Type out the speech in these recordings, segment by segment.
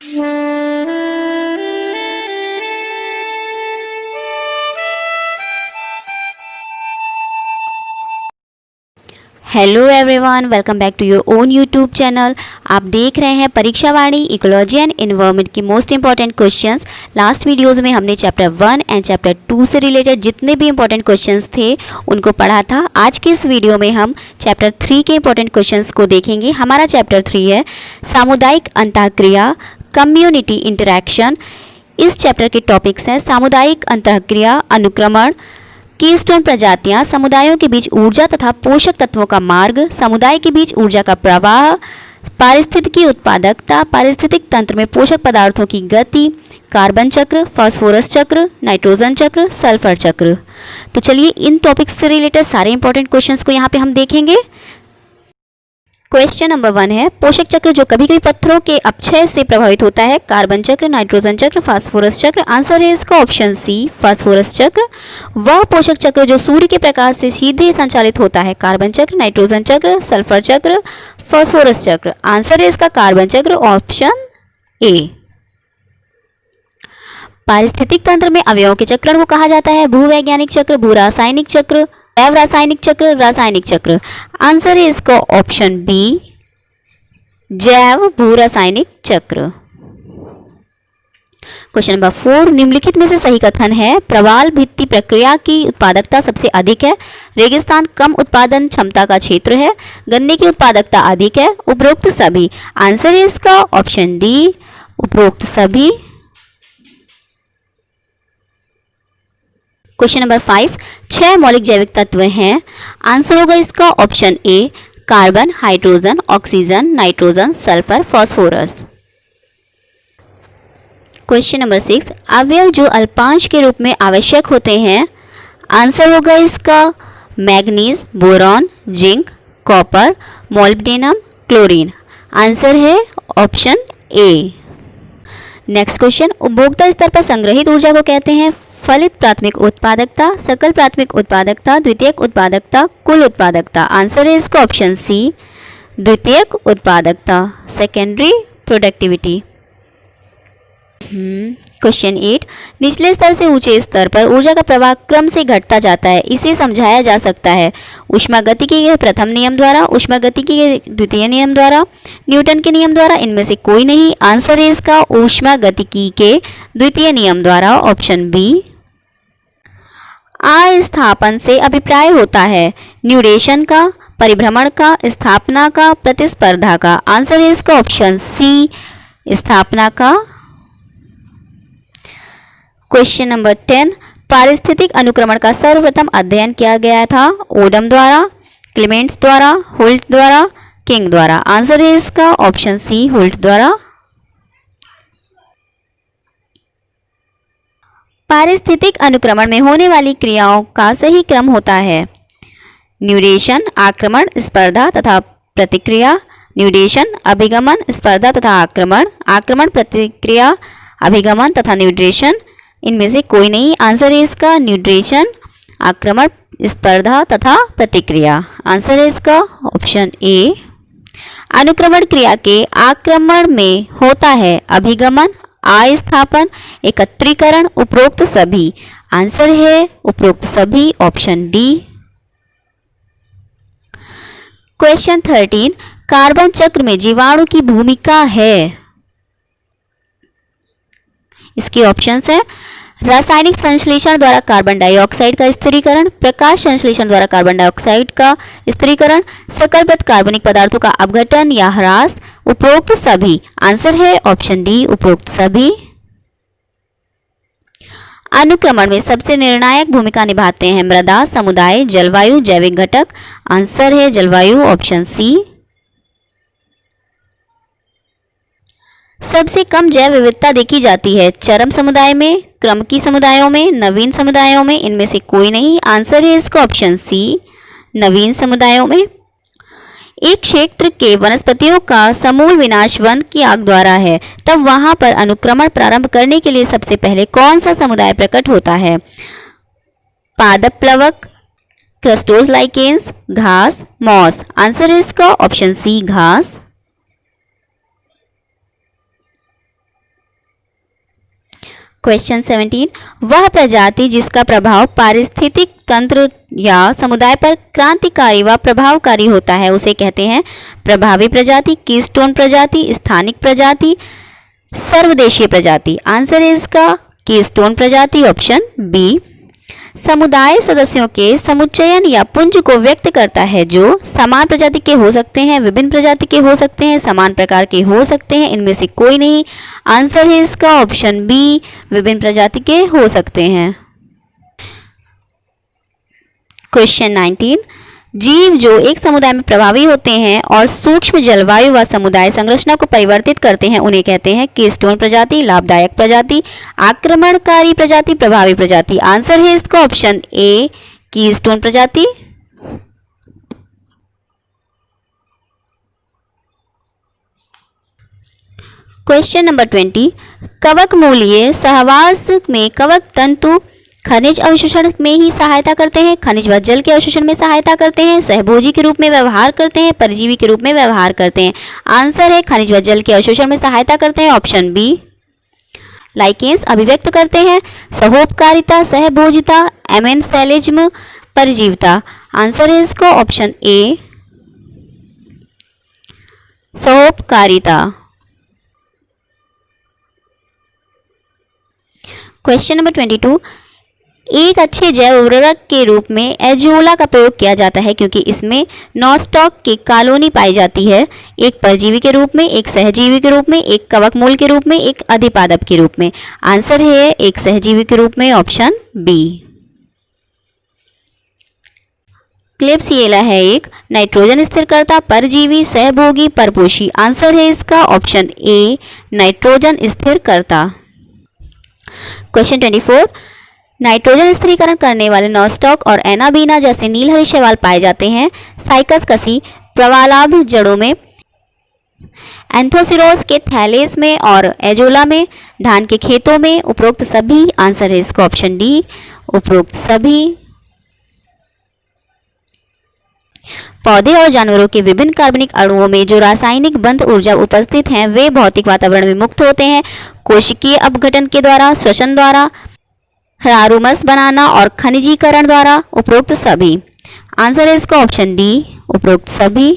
Hello everyone, welcome back to your own YouTube channel. आप देख रहे हैं Pariksha Vani ecology and environment की most important questions. Last videos में हमने चैप्टर 1 एंड चैप्टर 2 से रिलेटेड जितने भी इंपॉर्टेंट क्वेश्चंस थे उनको पढ़ा था। आज के इस वीडियो में हम चैप्टर 3 के इंपॉर्टेंट क्वेश्चंस को देखेंगे। हमारा चैप्टर 3 है सामुदायिक अंतःक्रिया, कम्युनिटी इंटरैक्शन। इस चैप्टर के टॉपिक्स हैं सामुदायिक अंतःक्रिया, अनुक्रमण, कीस्टोन प्रजातियां, समुदायों के बीच ऊर्जा तथा पोषक तत्वों का मार्ग, समुदाय के बीच ऊर्जा का प्रवाह, पारिस्थितिकी उत्पादकता, पारिस्थितिक तंत्र में पोषक पदार्थों की गति, कार्बन चक्र, फास्फोरस चक्र, नाइट्रोजन चक्र, सल्फर चक्र। तो चलिए इन टॉपिक्स से रिलेटेड सारे इंपॉर्टेंट क्वेश्चंस को यहाँ पे हम देखेंगे। क्वेश्चन नंबर 1 है पोषक चक्र जो कभी कभी पत्थरों के अपक्षय से प्रभावित होता है, कार्बन चक्र, नाइट्रोजन चक्र, फास्फोरस चक्र। आंसर है इसका ऑप्शन सी, फास्फोरस चक्र। वह पोषक चक्र जो सूर्य के प्रकाश से सीधे संचालित होता है, कार्बन चक्र, नाइट्रोजन चक्र, सल्फर चक्र, फास्फोरस चक्र। आंसर है इसका कार्बन चक्र, ऑप्शन ए। पारिस्थितिक तंत्र में अवयवों के चक्रण को कहा जाता है भूवैज्ञानिक चक्र, भू रासायनिक चक्र, जैव रासायनिक चक्र, रासायनिक चक्र। आंसर है इसका ऑप्शन बी, जैव भू रासायनिक चक्र। क्वेश्चन नंबर 4 निम्नलिखित में से सही कथन है प्रवाल भित्ति प्रक्रिया की उत्पादकता सबसे अधिक है, रेगिस्तान कम उत्पादन क्षमता का क्षेत्र है, गन्ने की उत्पादकता अधिक है, उपरोक्त सभी। आंसर है इसका ऑप्शन डी, उपरोक्त सभी। क्वेश्चन नंबर 5 6 मौलिक जैविक तत्व हैं। आंसर होगा इसका ऑप्शन ए, carbon, hydrogen, oxygen, nitrogen, sulphur, phosphorus. Question number 6 अवयव जो अल्पांश के रूप में आवश्यक होते हैं। आंसर होगा इसका manganese, boron, zinc, copper, molybdenum, chlorine. Answer है ऑप्शन ए। नेक्स्ट क्वेश्चन उपभोक्ता स्तर पर संग्रहित ऊर्जा को कहते हैं फलित प्राथमिक उत्पादकता, सकल प्राथमिक उत्पादकता, द्वितीयक उत्पादकता, कुल उत्पादकता। आंसर है इसका ऑप्शन सी, द्वितीयक उत्पादकता, सेकेंडरी प्रोडक्टिविटी। क्वेश्चन 8 निचले स्तर से ऊंचे स्तर पर ऊर्जा का प्रवाह क्रम से घटता जाता है, इसे समझाया जा सकता है ऊष्मागतिकी के प्रथम नियम द्वारा, ऊष्मागतिकी के द्वितीय नियम द्वारा, न्यूटन के नियम द्वारा, इनमें से कोई नहीं। आंसर है इसका ऊष्मागतिकी के द्वितीय नियम द्वारा, ऑप्शन बी। अस्थापन से अभिप्राय होता है न्यूडेशन का, परिभ्रमण का, स्थापना का, प्रतिस्पर्धा का। आंसर है इसका ऑप्शन सी, स्थापना का। क्वेश्चन नंबर 10 पारिस्थितिक अनुक्रमण का सर्वप्रथम अध्ययन किया गया था ओडम द्वारा, क्लेमेंट्स द्वारा, होल्ट द्वारा, किंग द्वारा। आंसर है इसका ऑप्शन सी, होल्ट द्वारा। पारिस्थितिक अनुक्रमण में होने वाली क्रियाओं का सही क्रम होता है न्यूडेशन, आक्रमण, स्पर्धा तथा प्रतिक्रिया, न्यूडेशन, अभिगमन, स्पर्धा तथा आक्रमण, आक्रमण, प्रतिक्रिया, अभिगमन तथा न्यूट्रेशन। इनमें से कोई नहीं। आंसर है इसका न्यूट्रेशन, आक्रमण, स्पर्धा तथा प्रतिक्रिया। आंसर है इसका ऑप्शन ए। अनुक्रमण क्रिया के आक्रमण में होता है अभिगमन, अस्थापन, एकत्रीकरण, उपरोक्त सभी। आंसर है उपरोक्त सभी, ऑप्शन डी। क्वेश्चन 13 कार्बन चक्र में जीवाणु की भूमिका है। इसके ऑप्शंस है रासायनिक संश्लेषण द्वारा कार्बन डाइऑक्साइड का स्थिरीकरण, प्रकाश संश्लेषण द्वारा कार्बन डाइऑक्साइड का स्थिरीकरण, सकलबद्ध कार्बनिक पदार्थों का अपघटन या ह्रास, उपरोक्त सभी। आंसर है ऑप्शन डी, उपरोक्त सभी। अनुक्रमण में सबसे निर्णायक भूमिका निभाते हैं मृदा, समुदाय, जलवायु, जैविक घटक। आंसर है जलवायु, ऑप्शन सी। सबसे कम जैव विविधता देखी जाती है चरम समुदाय में, क्रमकी समुदायों में, नवीन समुदायों में। इनमें से कोई नहीं। आंसर है इसका ऑप्शन सी, नवीन समुदायों में। एक क्षेत्र के वनस्पतियों का समूल विनाश वन की आग द्वारा है, तब वहां पर अनुक्रमण प्रारंभ करने के लिए सबसे पहले कौन सा समुदाय प्रकट होता है? पादप प्लवक, क्रस्टोज लाइकेन्स, घास, मॉस। आंसर है इसका ऑप्शन सी, घास। क्वेश्चन 17, वह प्रजाति जिसका प्रभाव पारिस्थितिक तंत्र या समुदाय पर क्रांतिकारी व प्रभावकारी होता है उसे कहते हैं प्रभावी प्रजाति, कीस्टोन प्रजाति, स्थानिक प्रजाति, सर्वदेशीय प्रजाति। आंसर है इसका कीस्टोन प्रजाति, ऑप्शन बी। समुदाय सदस्यों के समुच्चयन या पुंज को व्यक्त करता है जो समान प्रजाति के हो सकते हैं, विभिन्न प्रजाति के हो सकते हैं, समान प्रकार के हो सकते हैं, इनमें से कोई नहीं। आंसर है इसका ऑप्शन बी, विभिन्न प्रजाति के हो सकते हैं। क्वेश्चन 19, जीव जो एक समुदाय में प्रभावी होते हैं और सूक्ष्म जलवायु व समुदाय संरचना को परिवर्तित करते हैं उन्हें कहते हैं कीस्टोन प्रजाति, लाभदायक प्रजाति, आक्रमणकारी प्रजाति, प्रभावी प्रजाति। आंसर है इसका ऑप्शन ए, कीस्टोन प्रजाति। क्वेश्चन नंबर 20, कवक मूलीय सहवास में कवक तंतु खनिज अवशोषण में ही सहायता करते हैं, खनिज व जल के अवशोषण में सहायता करते हैं, सहभोजी के रूप में व्यवहार करते हैं, परजीवी के रूप में व्यवहार करते हैं। आंसर है खनिज व जल के अवशोषण में सहायता करते हैं, ऑप्शन बी। लाइकेंस अभिव्यक्त करते हैं सहोपकारिता, सहभोजिता, एमेनसेलिज्म, परजीविता। आंसर है इसको ऑप्शन ए, सहोपकारिता। क्वेश्चन नंबर 22, एक अच्छे जैव उर्वरक के रूप में एजोला का प्रयोग किया जाता है क्योंकि इसमें नॉस्टॉक की कॉलोनी पाई जाती है, एक परजीवी के रूप में, एक सहजीवी के रूप में, एक कवक मूल के रूप में, एक अधिपादप के रूप में। आंसर है एक सहजीवी के रूप में, ऑप्शन बी। क्लेब्सिएला है एक नाइट्रोजन स्थिरकर्ता, परजीवी, सहभोगी, परपोषी। आंसर है इसका ऑप्शन ए, नाइट्रोजन स्थिरकर्ता। क्वेश्चन 24, नाइट्रोजन स्थिरीकरण करने वाले नॉस्टॉक और एनाबीना जैसे नीलहरी शैवाल पाए जाते हैं साइकस कसी प्रवालाभ जड़ों में, एंथोसिरोस के थैलेस में और एजोला में, धान के खेतों में, उपरोक्त सभी। आंसर है इसका ऑप्शन डी, उपरोक्त सभी। पौधे और जानवरों के विभिन्न कार्बनिक अणुओं में जो रासायनिक बंध ऊर्जा उपस्थित हैं वे भौतिक वातावरण में मुक्त होते हैं कोशिकीय अपघटन के द्वारा, श्वसन द्वारा, ह्रारुमस बनाना और खनिजीकरण द्वारा, उपरोक्त सभी। आंसर है इसका ऑप्शन डी, उपरोक्त सभी।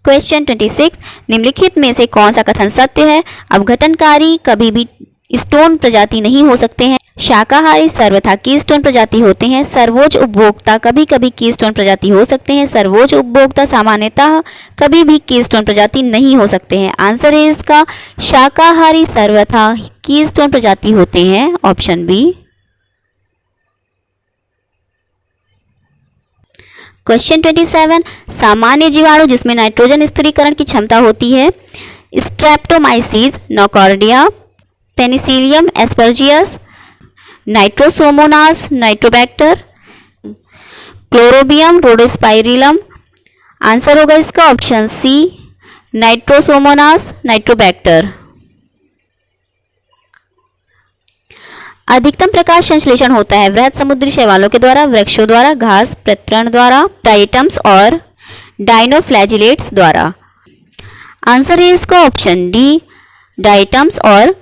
क्वेश्चन 26, निम्नलिखित में से कौन सा कथन सत्य है? अपघटनकारी कभी भी स्टोन प्रजाति नहीं हो सकते हैं, शाकाहारी सर्वथा कीस्टोन प्रजाति होते हैं, सर्वोच्च उपभोक्ता कभी कभी कीस्टोन प्रजाति हो सकते हैं, सर्वोच्च उपभोक्ता सामान्यतः कभी भी कीस्टोन प्रजाति नहीं हो सकते हैं। आंसर है इसका शाकाहारी सर्वथा कीस्टोन प्रजाति होते हैं, ऑप्शन बी। क्वेश्चन 27, सामान्य जीवाणु जिसमें नाइट्रोजन स्थिरीकरण की क्षमता होती है स्ट्रेप्टोमाइसीज, नोकॉर्डिया, Penicillium एस्परजियस, Nitrosomonas, Nitrobacter, Chlorobium रोडोस्पाइरिलम। Answer होगा इसका ऑप्शन सी, नाइट्रोसोमोनास, नाइट्रोबैक्टर। अधिकतम प्रकाश संश्लेषण होता है वृहद समुद्री शैवालों के द्वारा, वृक्षों द्वारा, घास प्रतरण द्वारा, डाइटम्स और डाइनोफ्लैजिलेट्स द्वारा। आंसर है इसका ऑप्शन डी, डाइटम्स और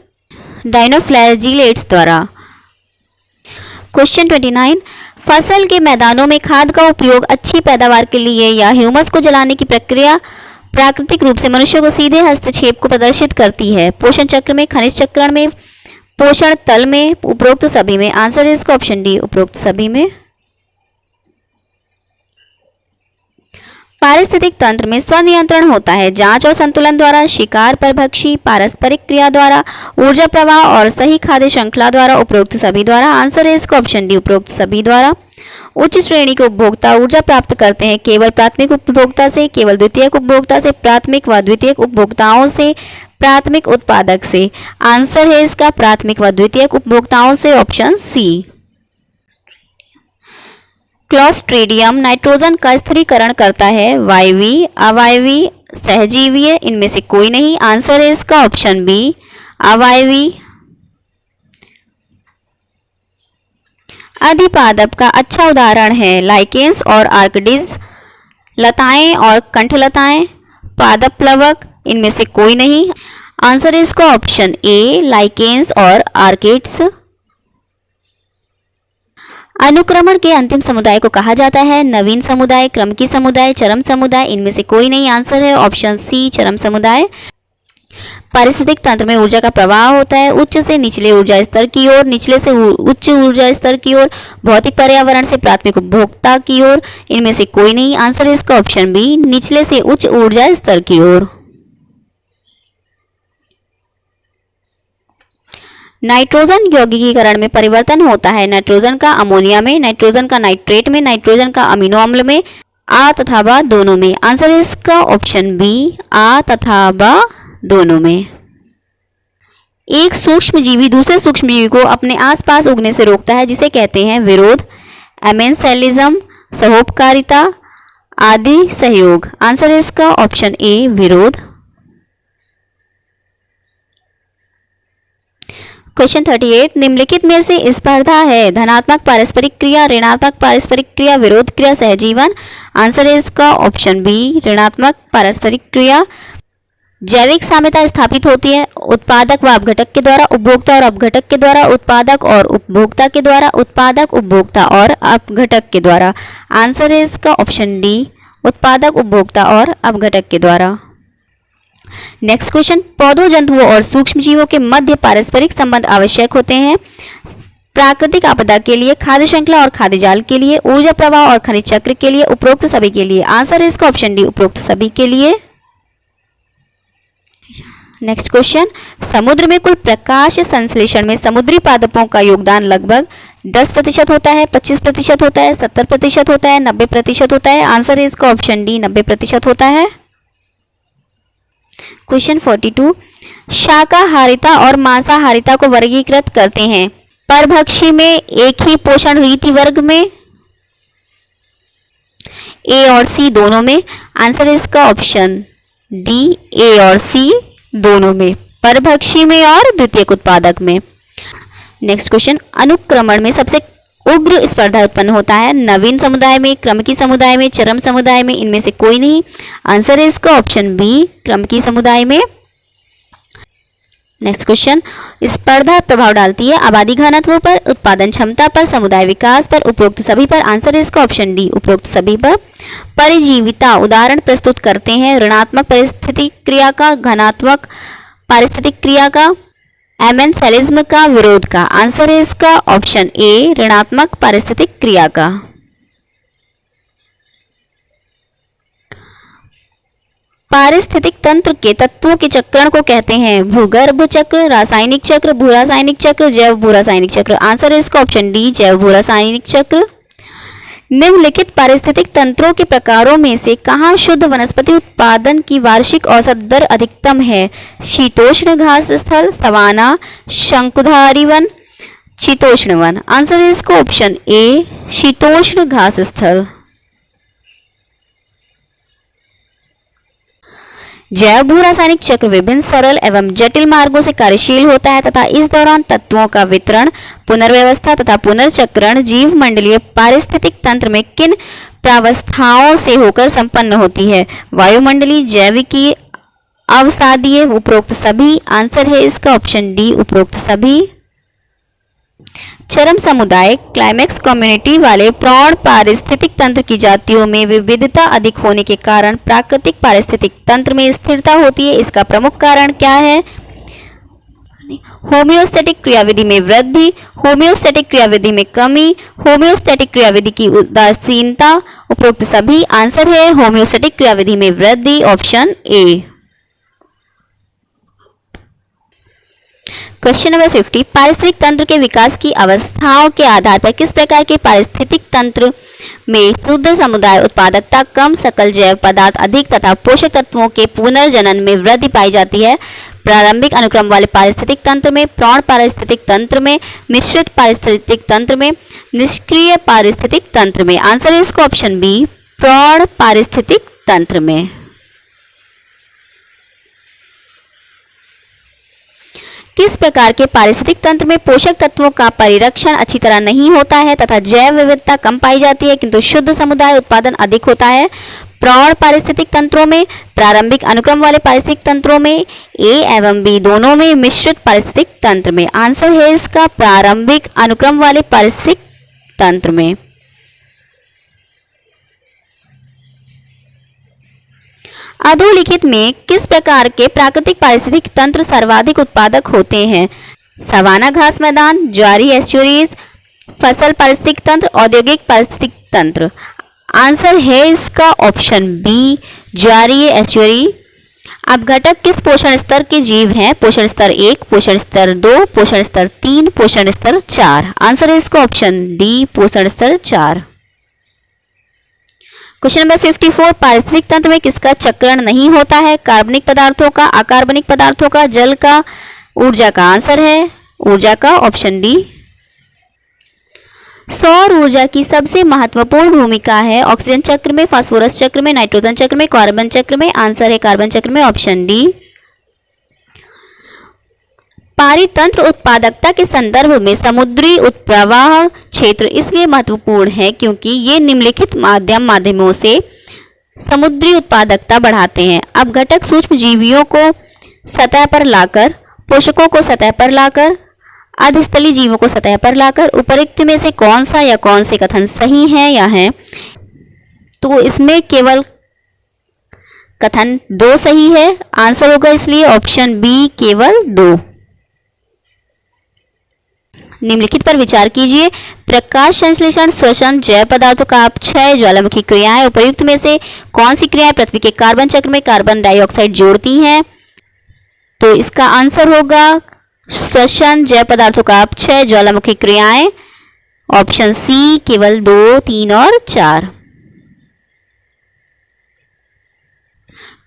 डाइनोफ्लैजिलेट्स द्वारा। क्वेश्चन 29, फसल के मैदानों में खाद का उपयोग अच्छी पैदावार के लिए या ह्यूमस को जलाने की प्रक्रिया प्राकृतिक रूप से मनुष्यों को सीधे हस्तक्षेप को प्रदर्शित करती है, पोषण चक्र में, खनिज चक्रण में, पोषण तल में, उपरोक्त सभी में। आंसर है इसका ऑप्शन डी, उपरोक्त सभी में। पारिस्थितिक तंत्र में स्वनियंत्रण होता है जांच और संतुलन द्वारा, शिकार परभक्षी, पारस्परिक क्रिया द्वारा, ऊर्जा प्रवाह और सही खाद्य श्रृंखला द्वारा, उपरोक्त सभी द्वारा। आंसर है इसका ऑप्शन डी, उपरोक्त सभी द्वारा। उच्च श्रेणी के उपभोक्ता ऊर्जा प्राप्त करते हैं केवल प्राथमिक उपभोक्ता से, केवल द्वितीयक उपभोक्ता से, प्राथमिक व द्वितीयक उपभोक्ताओं से, प्राथमिक उत्पादक से। आंसर है इसका प्राथमिक व द्वितीयक उपभोक्ताओं से, ऑप्शन सी। क्लोस्ट्रीडियम नाइट्रोजन का स्थिरीकरण करता है, वायवी, अवायवी, सहजीवीय, इनमें से कोई नहीं। आंसर है इसका ऑप्शन बी, अवायवी। अधिपादप का अच्छा उदाहरण है लाइकेंस और आर्कडिज, लताएं और कंठलताएं, पादप प्लवक, इनमें से कोई नहीं। आंसर है इसका ऑप्शन ए लाइकेन्स और आर्किड्स। अनुक्रमण के अंतिम समुदाय को कहा जाता है नवीन समुदाय, क्रमकी समुदाय, चरम समुदाय। इनमें से कोई नहीं। आंसर है ऑप्शन सी चरम समुदाय। पारिस्थितिक तंत्र में ऊर्जा का प्रवाह होता है उच्च से निचले ऊर्जा स्तर की ओर, निचले से उच्च ऊर्जा स्तर की ओर, भौतिक पर्यावरण से प्राथमिक उपभोक्ता की ओर। इनमें से कोई नहीं। आंसर है इसका ऑप्शन बी निचले से उच्च ऊर्जा स्तर की ओर। नाइट्रोजन यौगिकीकरण में परिवर्तन होता है नाइट्रोजन का अमोनिया में, नाइट्रोजन का नाइट्रेट में, नाइट्रोजन का अमीनो अम्ल में, आ तथा बा दोनों में। आंसर है इसका ऑप्शन बी आ तथा बा दोनों में। एक सूक्ष्मजीवी दूसरे सूक्ष्मजीवी को अपने आसपास उगने से रोकता है जिसे कहते हैं विरोध, एमेंसेलिज्म, सहोपकारिता आदि सहयोग। आंसर है इसका ऑप्शन ए विरोध। क्वेश्चन 38 निम्नलिखित में से स्पर्धा है धनात्मक पारस्परिक क्रिया, ऋणात्मक पारस्परिक क्रिया, विरोध क्रिया, सहजीवन। आंसर है इसका ऑप्शन बी ऋणात्मक पारस्परिक क्रिया। जैविक साम्यता स्थापित होती है उत्पादक व अपघटक के द्वारा, उपभोक्ता और अपघटक के द्वारा, उत्पादक और उपभोक्ता के द्वारा, उत्पादक उपभोक्ता और अपघटक के द्वारा। आंसर है इसका ऑप्शन डी उत्पादक उपभोक्ता और अपघटक के द्वारा। नेक्स्ट क्वेश्चन पौधों, जंतुओं और सूक्ष्मजीवों के मध्य पारस्परिक संबंध आवश्यक होते हैं प्राकृतिक आपदा के लिए, खाद्य श्रृंखला और खाद्य जाल के लिए, ऊर्जा प्रवाह और खनिज चक्र के लिए, उपरोक्त सभी के लिए। आंसर है इसका ऑप्शन डी उपरोक्त सभी के लिए। नेक्स्ट क्वेश्चन समुद्र में कुल प्रकाश संश्लेषण में समुद्री पादपों का योगदान लगभग 10% होता है, 25% होता है, 70% होता है, 90% होता है। आंसर है इसका ऑप्शन डी 90% होता है। क्वेश्चन 42 शाकाहारिता और मांसाहारिता को वर्गीकृत करते हैं परभक्षी में, एक ही पोषण रीति वर्ग में, ए और सी दोनों में। आंसर है इसका ऑप्शन डी ए और सी दोनों में, परभक्षी में और द्वितीयक उत्पादक में। नेक्स्ट क्वेश्चन अनुक्रमण में सबसे उग्र स्पर्धा उत्पन्न होता है नवीन समुदाय में, क्रमकी समुदाय में, चरम समुदाय में। इनमें से कोई नहीं। आंसर है इसका ऑप्शन बी क्रमकी समुदाय में। नेक्स्ट क्वेश्चन स्पर्धा प्रभाव डालती है आबादी घनत्व पर, उत्पादन क्षमता पर, समुदाय विकास पर, उपरोक्त सभी पर। आंसर है इसका ऑप्शन डी उपरोक्त सभी पर। परिजीविता उदाहरण प्रस्तुत करते हैं ऋणात्मक पारिस्थितिक क्रिया का, धनात्मक पारिस्थितिक क्रिया का, एमेंसेलिज्म का, विरोध का। आंसर है इसका ऑप्शन ए ऋणात्मक पारिस्थितिक क्रिया का। पारिस्थितिक तंत्र के तत्वों के चक्रण को कहते हैं भूगर्भ चक्र, रासायनिक चक्र, भूरासायनिक चक्र, जैव भूरासायनिक चक्र। आंसर है इसका ऑप्शन डी जैव भूरासायनिक चक्र। निम्नलिखित पारिस्थितिक तंत्रों के प्रकारों में से कहाँ शुद्ध वनस्पति उत्पादन की वार्षिक औसत दर अधिकतम है? शीतोष्ण घास स्थल, सवाना, शंकुधारी वन, शीतोष्ण वन। आंसर है इसका ऑप्शन ए शीतोष्ण घास स्थल। जैव भूरासायनिक चक्र विभिन्न सरल एवं जटिल मार्गों से कार्यशील होता है तथा इस दौरान तत्वों का वितरण, पुनर्व्यवस्था तथा पुनर्चक्रण जीव मंडलीय पारिस्थितिक तंत्र में किन प्रावस्थाओं से होकर संपन्न होती है? वायुमंडलीय, जैविकी, अवसादीय, उपरोक्त सभी। आंसर है इसका ऑप्शन डी उपरोक्त सभी। चरम समुदाय क्लाइमेक्स कम्युनिटी वाले प्रौढ़ पारिस्थितिक तंत्र की जातियों में विविधता अधिक होने के कारण प्राकृतिक पारिस्थितिक तंत्र में स्थिरता होती है। इसका प्रमुख कारण क्या है? होम्योस्टैटिक क्रियाविधि में वृद्धि, होम्योस्टैटिक क्रियाविधि में कमी, होम्योस्टैटिक क्रियाविधि की उदासीनता, उपरोक्त सभी। आंसर है होम्योस्टैटिक क्रियाविधि में वृद्धि, ऑप्शन ए। क्वेश्चन नंबर 50 पारिस्थितिक तंत्र के विकास की अवस्थाओं के आधार पर किस प्रकार के पारिस्थितिक तंत्र में शुद्ध समुदाय उत्पादकता कम, सकल जैव पदार्थ अधिक तथा पोषक तत्वों के पुनर्जनन में वृद्धि पाई जाती है? प्रारंभिक अनुक्रम वाले पारिस्थितिक तंत्र में, प्रौढ़ पारिस्थितिक तंत्र में, मिश्रित पारिस्थितिक तंत्र में, निष्क्रिय पारिस्थितिक तंत्र में। आंसर है इसका ऑप्शन बी प्रौढ़ पारिस्थितिक तंत्र में। किस प्रकार के पारिस्थितिक तंत्र में पोषक तत्वों का परिरक्षण अच्छी तरह नहीं होता है तथा जैव विविधता कम पाई जाती है किंतु शुद्ध समुदाय उत्पादन अधिक होता है? प्रौढ़ पारिस्थितिक तंत्रों में, प्रारंभिक अनुक्रम वाले पारिस्थितिक तंत्रों में, ए एवं बी दोनों में, मिश्रित पारिस्थितिक तंत्र में। आंसर है इसका प्रारंभिक अनुक्रम वाले पारिस्थितिक तंत्र में। अधोलिखित में किस प्रकार के प्राकृतिक पारिस्थितिक तंत्र सर्वाधिक उत्पादक होते हैं? सवाना घास मैदान, ज्वारी एस्चुरीज, फसल पारिस्थितिक तंत्र, औद्योगिक पारिस्थितिक तंत्र। आंसर है इसका ऑप्शन बी, ज्वारीय एस्चुरी। अब घटक किस पोषण स्तर के जीव हैं? पोषण स्तर 1, पोषण स्तर 2, पोषण स्तर 3, पोषण स्तर 4। आंसर है इसका ऑप्शन डी, पोषण स्तर 4। क्वेश्चन नंबर 54, पारिस्थितिक तंत्र में किसका चक्रण नहीं होता है? कार्बनिक पदार्थों का, अकार्बनिक पदार्थों का, जल का, ऊर्जा का। आंसर है ऊर्जा का, ऑप्शन डी। सौर ऊर्जा की सबसे महत्वपूर्ण भूमिका है ऑक्सीजन चक्र में, फास्फोरस चक्र में, नाइट्रोजन चक्र में, कार्बन चक्र में। आंसर है कार्बन चक्र में, ऑप्शन डी। पारितंत्र उत्पादकता के संदर्भ में समुद्री उत्प्रवाह क्षेत्र इसलिए महत्वपूर्ण है क्योंकि ये निम्नलिखित माध्यमों से समुद्री उत्पादकता बढ़ाते हैं। अब घटक सूक्ष्म जीवियों को सतह पर लाकर, पोषकों को सतह पर लाकर, अधस्थली जीवों को सतह पर लाकर, उपरोक्त में से कौन सा या कौन से कथन सही है या है? तो इसमें केवल कथन 2 सही है। आंसर होगा इसलिए ऑप्शन बी, केवल 2। निम्नलिखित पर विचार कीजिए। प्रकाश संश्लेषण, श्वसन, जैव पदार्थों का अपक्षय, ज्वालामुखी क्रियाएं, उपयुक्त में से कौन सी क्रियाएं पृथ्वी के कार्बन चक्र में कार्बन डाइऑक्साइड जोड़ती हैं? तो इसका आंसर होगा श्वसन, जैव पदार्थों का अपक्षय, ज्वालामुखी क्रियाएं। ऑप्शन सी, केवल 2, 3 और 4।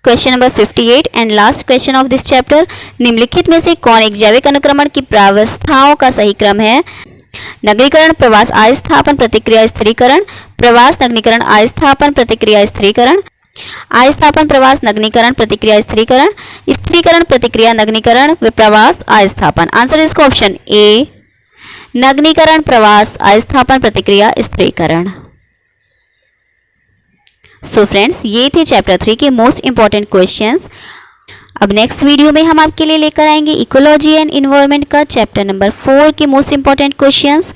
Question number 58 and last question of this chapter. निम्नलिखित में से कौन एक जैविक अनुक्रमण की प्रावस्थाओं का सही क्रम है? नगरीकरण, प्रवास, अस्थापन, प्रतिक्रिया, स्थिरीकरण। प्रवास, नगरीकरण, अस्थापन, प्रतिक्रिया, स्थिरीकरण। अस्थापन, प्रवास, नगरीकरण, प्रतिक्रिया, स्थिरीकरण। स्थिरीकरण, प्रतिक्रिया, नगरीकरण, प्रवास, अस्थापन। आंसर है इसका ऑप्शन ए, नगरीकरण, प्रवास, अस्थापन, प्रतिक्रिया, स्थिरीकरण। सो फ्रेंड्स, ये थे चैप्टर 3 के मोस्ट इंपॉर्टेंट क्वेश्चंस। अब नेक्स्ट वीडियो में हम आपके लिए लेकर आएंगे इकोलॉजी एंड इन्वायरमेंट का चैप्टर नंबर 4 के most important questions.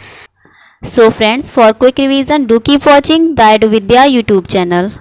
So friends, for quick revision do keep watching the Eduvidya YouTube channel.